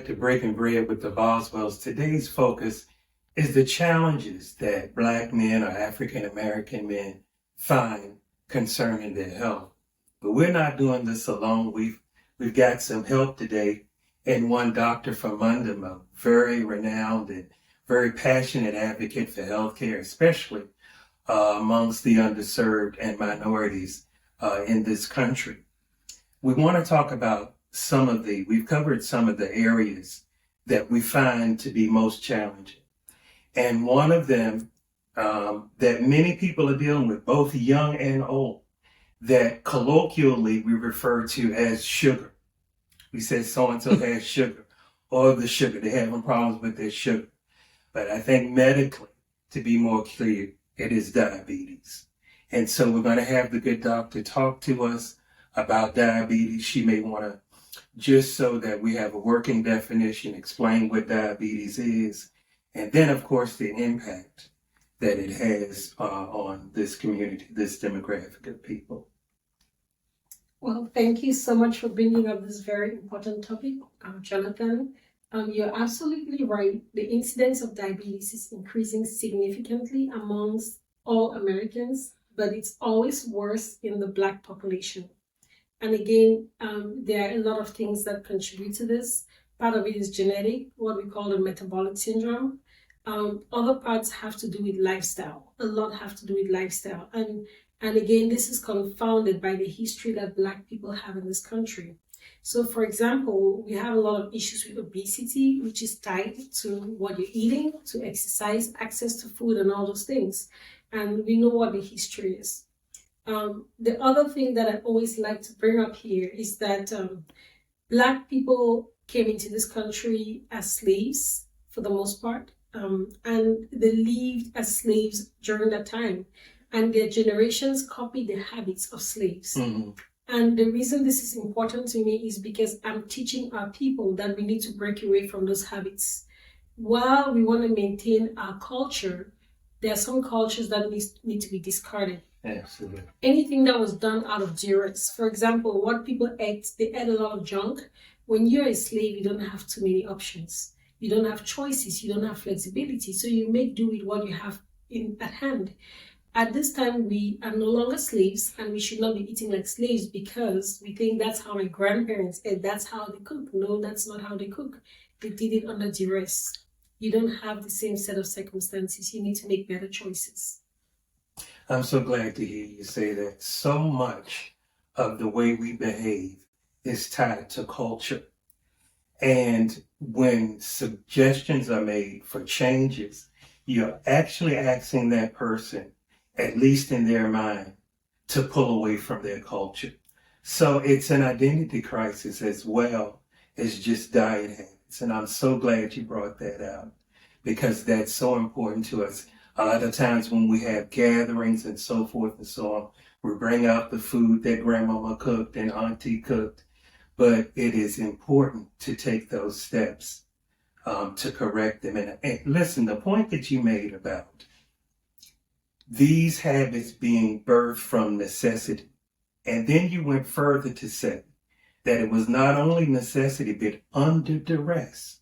to Breaking Bread with the Boswells. Today's focus is the challenges that Black men or African American men find concerning their health. But we're not doing this alone. We've got some help today, and one Dr. FOMUNDAM, a very renowned and very passionate advocate for healthcare, especially amongst the underserved and minorities in this country. We want to talk about we've covered some of the areas that we find to be most challenging. And one of them that many people are dealing with, both young and old, that colloquially we refer to as sugar. We say so-and-so has sugar, or the sugar. They're having problems with their sugar. But I think medically, to be more clear, it is diabetes. And so we're going to have the good doctor talk to us about diabetes. She may want to, just so that we have a working definition, explain what diabetes is, and then, of course, the impact that it has on this community, this demographic of people. Well, thank you so much for bringing up this very important topic, Jonathan. You're absolutely right. The incidence of diabetes is increasing significantly amongst all Americans, but it's always worse in the Black population. And again, there are a lot of things that contribute to this. Part of it is genetic, what we call the metabolic syndrome. Other parts have to do with lifestyle. A lot have to do with lifestyle. And again, this is confounded by the history that Black people have in this country. So, for example, we have a lot of issues with obesity, which is tied to what you're eating, to exercise, access to food, and all those things. And we know what the history is. The other thing that I always like to bring up here is that Black people came into this country as slaves, for the most part, and they lived as slaves during that time. And their generations copied the habits of slaves. Mm-hmm. And the reason this is important to me is because I'm teaching our people that we need to break away from those habits. While we want to maintain our culture, there are some cultures that need to be discarded. Absolutely. Anything that was done out of duress. For example, what people ate, they ate a lot of junk. When you're a slave, you don't have too many options. You don't have choices. You don't have flexibility. So you make do with what you have at hand. At this time, we are no longer slaves, and we should not be eating like slaves because we think that's how my grandparents ate. That's how they cook. No, that's not how they cook. They did it under duress. You don't have the same set of circumstances. You need to make better choices. I'm so glad to hear you say that. So much of the way we behave is tied to culture. And when suggestions are made for changes, you're actually asking that person, at least in their mind, to pull away from their culture. So it's an identity crisis as well as just diet habits. And I'm so glad you brought that out because that's so important to us. A lot of times when we have gatherings and so forth and so on, we bring out the food that grandmama cooked and auntie cooked. But it is important to take those steps to correct them. And listen, the point that you made about these habits being birthed from necessity, and then you went further to say that it was not only necessity, but under duress,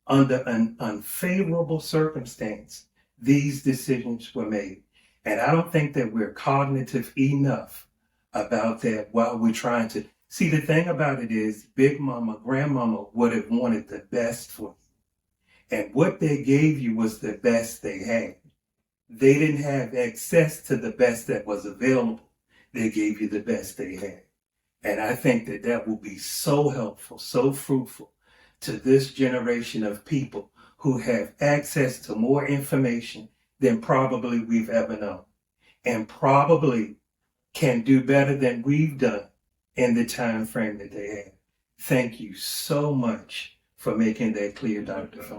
under an unfavorable circumstance, these decisions were made. And I don't think that we're cognitive enough about that while we're trying to. See, the thing about it is Big Mama, Grandmama would have wanted the best for you. And what they gave you was the best they had. They didn't have access to the best that was available. They gave you the best they had. And I think that that will be so helpful, so fruitful to this generation of people who have access to more information than probably we've ever known, and probably can do better than we've done in the time frame that they have. Thank you so much for making that clear, Dr. Phil.